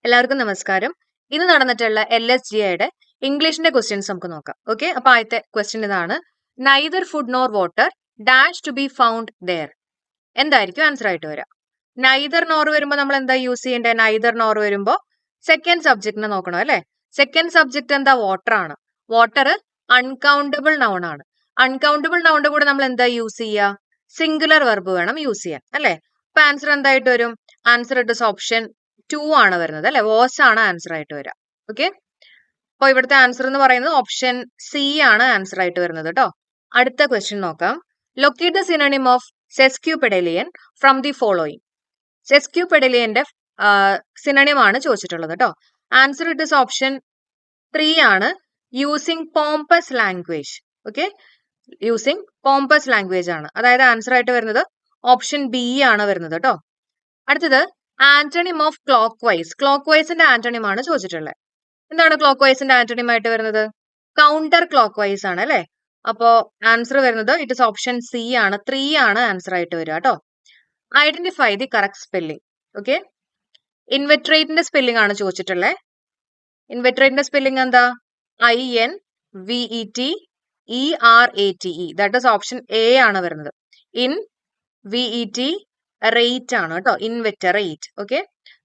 എല്ലാവർക്കും നമസ്കാരം. ഇന്ന് നടന്നിട്ടുള്ള LSGയുടെ ഇംഗ്ലീഷിന്റെ ക്വസ്റ്റ്യൻസ് നമുക്ക് നോക്കാം. ഓക്കെ, അപ്പൊ ആദ്യത്തെ ക്വസ്റ്റ്യൻ ഇതാണ്. Neither food nor water dash to be found there. എന്തായിരിക്കും ആൻസർ ആയിട്ട് വരിക? നൈദർ നോർ വരുമ്പോൾ നമ്മൾ എന്താ യൂസ് ചെയ്യേണ്ടത്? നൈദർ നോർ വരുമ്പോൾ സെക്കൻഡ് സബ്ജക്റ്റിനെ നോക്കണം അല്ലെ. സെക്കൻഡ് സബ്ജക്ട് എന്താ? വാട്ടർ ആണ്. വാട്ടർ അൺകൗണ്ടബിൾ നൗൺ ആണ്. അൺകൗണ്ടബിൾ നൗണിന്റെ കൂടെ നമ്മൾ എന്താ യൂസ് ചെയ്യുക? സിംഗുലർ വെർബ് വേണം യൂസ് ചെയ്യാൻ അല്ലെ. അപ്പൊ ആൻസർ എന്തായിട്ട് വരും? ആൻസർ ഇട്ട് ഓപ്ഷൻ 2 ആണ് വരുന്നത് അല്ലെ. വാസ് ആണ് ആൻസർ ആയിട്ട് വരിക. ഓക്കെ, അപ്പൊ ഇവിടുത്തെ ആൻസർ എന്ന് പറയുന്നത് ഓപ്ഷൻ സി ആണ് ആൻസർ ആയിട്ട് വരുന്നത് കേട്ടോ. അടുത്ത ക്വസ്റ്റ്യൻ നോക്കാം. Locate the synonym of sesquipedalian from the following. സെസ്ക്യൂപെഡലിയന്റെ സിനോണിം ആണ് ചോദിച്ചിട്ടുള്ളത് കേട്ടോ. ആൻസർ ഇട്ട് ഓപ്ഷൻ 3 ആണ്. Using pompous language. Okay, using pompous language ആണ്. അതായത് ആൻസർ ആയിട്ട് വരുന്നത് ഓപ്ഷൻ ബി ആണ് വരുന്നത് കേട്ടോ. അടുത്തത് ആന്റണിം ഓഫ് ക്ലോക്ക് വൈസ്. ക്ലോക്ക് വൈസിന്റെ ആന്റണിം ആണ് ചോദിച്ചിട്ടുള്ളത്. എന്താണ് ക്ലോക്ക് വൈസിന്റെ ആന്റണിം ആയിട്ട് വരുന്നത്? കൗണ്ടർ ക്ലോക്ക് വൈസ് ആണ് അല്ലെ. അപ്പോ ആൻസർ വരുന്നത് ഇറ്റ് ഇസ് ഓപ്ഷൻ സി ആണ്. 3 ആണ് ആൻസർ ആയിട്ട് വരിക കേട്ടോ. Identify the correct spelling. Okay, ഇൻവെട്രേറ്റിന്റെ സ്പെല്ലിംഗ് ആണ് ചോദിച്ചിട്ടുള്ളത്. ഇൻവെട്രേറ്റിന്റെ സ്പെല്ലിംഗ് എന്താ? INVETERATE. That is option A ആണ് വരുന്നത്. ഇൻ VET റേറ്റ് ആണ് കേട്ടോ. ഇൻവെറ്ററേറ്റ്. ഓക്കെ,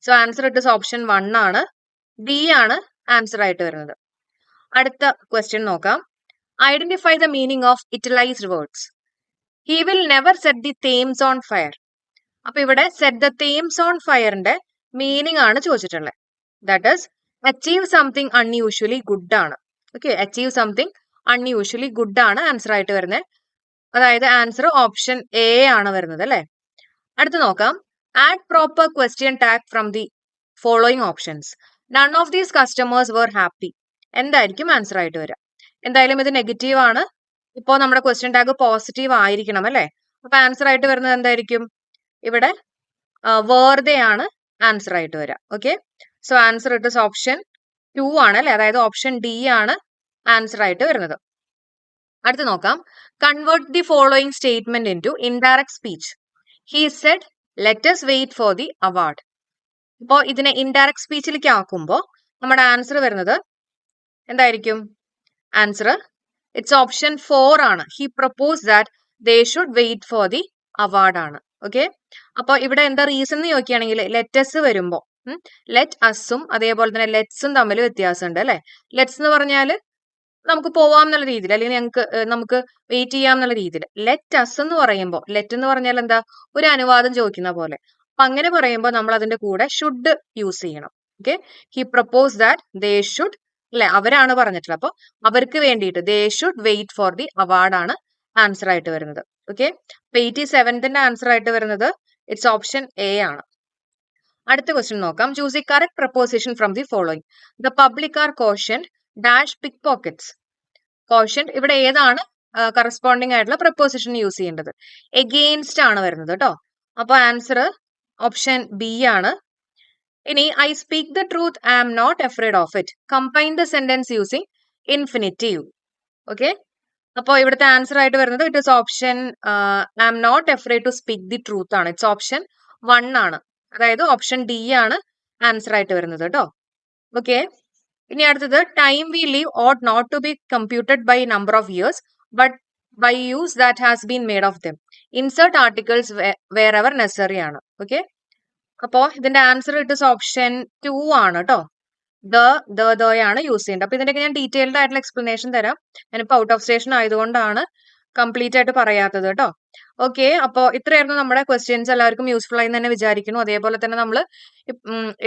സോ ആൻസർ ഇട്ട് ഓപ്ഷൻ 1 ആണ്. ഡി ആണ് ആൻസർ ആയിട്ട് വരുന്നത്. അടുത്ത ക്വസ്റ്റ്യൻ നോക്കാം. Identify the meaning of italicised words. He will never set the Thames on fire. അപ്പൊ ഇവിടെ സെറ്റ് ദ തേംസ് ഓൺ ഫയറിന്റെ മീനിങ് ആണ് ചോദിച്ചിട്ടുള്ളത്. That is achieve something unusually good ആണ്. Okay, achieve something unusually good ആണ് answer ആയിട്ട് വരുന്നത്. അതായത് ആൻസർ ഓപ്ഷൻ എ ആണ് വരുന്നത് അല്ലെ. അടുത്ത് നോക്കാം. Add proper question tag from the following options. None of these customers were happy. എന്തായിരിക്കും ആൻസർ ആയിട്ട് വരിക? എന്തായാലും ഇത് നെഗറ്റീവ് ആണ്. ഇപ്പോ നമ്മുടെ ക്വസ്റ്റ്യൻ ടാഗ് പോസിറ്റീവ് ആയിരിക്കണം അല്ലെ. അപ്പൊ ആൻസർ ആയിട്ട് വരുന്നത് എന്തായിരിക്കും? ഇവിടെ വേർതെ ആണ് ആൻസർ ആയിട്ട് വരിക. ഓക്കെ, സോ ആൻസർ ഇട്ട് ഓപ്ഷൻ 2 ആണ് അല്ലെ. അതായത് ഓപ്ഷൻ ഡി ആണ് ആൻസർ ആയിട്ട് വരുന്നത്. അടുത്ത് നോക്കാം. Convert the following statement into indirect speech. He said let us wait for the award. ഇപ്പോ ഇതിനെ ഇൻഡയറക്ട് സ്പീച്ചിലേക്ക് ആക്കുമ്പോൾ നമ്മുടെ ആൻസർ വരുന്നത് എന്തായിരിക്കും? ആൻസർ ഇറ്റ്സ് ഓപ്ഷൻ 4 ആണ്. He propose that they should wait for the award ആണ്. ഓക്കെ, അപ്പൊ ഇവിടെ എന്താ റീസൺ എന്ന് ചോദിക്കുകയാണെങ്കിൽ ലെറ്റസ് വരുമ്പോ ലെറ്റ് അസും അതേപോലെ തന്നെ ലെറ്റ്സും തമ്മിൽ വ്യത്യാസമുണ്ട് അല്ലെ. ലെറ്റ്സ് എന്ന് പറഞ്ഞാൽ നമുക്ക് പോവാം എന്നുള്ള രീതിയിൽ, അല്ലെങ്കിൽ നമുക്ക് വെയിറ്റ് ചെയ്യാം എന്നുള്ള രീതിയിൽ. ലെറ്റ് അസ് എന്ന് പറയുമ്പോൾ, ലെറ്റ് എന്ന് പറഞ്ഞാൽ എന്താ? ഒരു അനുവാദം ചോദിക്കുന്ന പോലെ. അപ്പൊ അങ്ങനെ പറയുമ്പോൾ നമ്മൾ അതിന്റെ കൂടെ ഷുഡ് യൂസ് ചെയ്യണം. Okay, he propose that they should അല്ലെ, അവരാണ് പറഞ്ഞിട്ടുള്ളത്. അപ്പൊ അവർക്ക് വേണ്ടിയിട്ട് they should wait for the award ആണ് ആൻസർ ആയിട്ട് വരുന്നത്. ഓക്കെ, അപ്പൊ 87ന്റെ ആൻസർ ആയിട്ട് വരുന്നത് ഇറ്റ്സ് ഓപ്ഷൻ എ ആണ്. അടുത്ത ക്വസ്റ്റ്യൻ നോക്കാം. Choose the correct preposition from the following. The public are cautioned dash pickpockets. Cautioned ഇവിടെ ഏതാണ് കറസ്പോണ്ടിങ് ആയിട്ടുള്ള പ്രപ്പോസിഷൻ യൂസ് ചെയ്യേണ്ടത്? എഗെയിൻസ്റ്റ് ആണ് വരുന്നത് കേട്ടോ. അപ്പൊ ആൻസർ ഓപ്ഷൻ ബി ആണ്. ഇനി I speak the truth I am not afraid of it. Combine the sentence using infinitive. Okay, അപ്പൊ ഇവിടുത്തെ ആൻസർ ആയിട്ട് വരുന്നത് it is option I am not afraid to speak the truth ആണ്. It's option 1 ആണ്. അതായത് option D ആണ് answer ആയിട്ട് വരുന്നത് കേട്ടോ. ഓക്കെ, ഇനി അടുത്തത് time we leave ought not to be computed by number of years but by use that has been made of them. Insert articles wherever necessary ആണ്. Okay, അപ്പോ ഇതിന്റെ answer ഇട്ട് ഓപ്ഷൻ 2 ആണ് കേട്ടോ. ദയാണ് യൂസ് ചെയ്യേണ്ടത്. അപ്പൊ ഇതിന്റെയൊക്കെ ഞാൻ ഡീറ്റെയിൽഡ് ആയിട്ടുള്ള എക്സ്പ്ലനേഷൻ തരാം. ഞാനിപ്പോ ഔട്ട് ഓഫ് സ്റ്റേഷൻ ആയതുകൊണ്ടാണ് കംപ്ലീറ്റ് ആയിട്ട് പറയാത്തത് കേട്ടോ. ഓക്കെ, അപ്പോ ഇത്രയായിരുന്നു നമ്മുടെ ക്വസ്റ്റ്യൻസ്. എല്ലാവർക്കും യൂസ്ഫുൾ ആയി തന്നെ വിചാരിക്കുന്നു. അതേപോലെ തന്നെ നമ്മൾ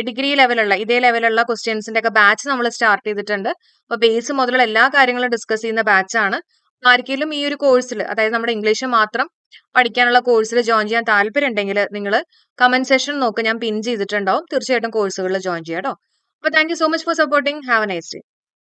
ഡിഗ്രി ലെവലുള്ള ഇതേ ലെവലുള്ള ക്വസ്റ്റ്യൻസിന്റെ ഒക്കെ ബാച്ച് നമ്മൾ സ്റ്റാർട്ട് ചെയ്തിട്ടുണ്ട്. അപ്പൊ ബേസ് മുതലുള്ള എല്ലാ കാര്യങ്ങളും ഡിസ്കസ് ചെയ്യുന്ന ബാച്ചാണ്. ആർക്കെങ്കിലും ഈ ഒരു കോഴ്സിൽ, അതായത് നമ്മുടെ ഇംഗ്ലീഷ് മാത്രം പഠിക്കാനുള്ള കോഴ്സിൽ ജോയിൻ ചെയ്യാൻ താല്പര്യം ഉണ്ടെങ്കിൽ നിങ്ങൾ കമന്റ് സെഷൻ നോക്ക്, ഞാൻ പിൻ ചെയ്തിട്ടുണ്ടാവും. തീർച്ചയായിട്ടും കോഴ്സുകളിൽ ജോയിൻ ചെയ്യാം കേട്ടോ. അപ്പൊ thank you so much for supporting. Have A nice day.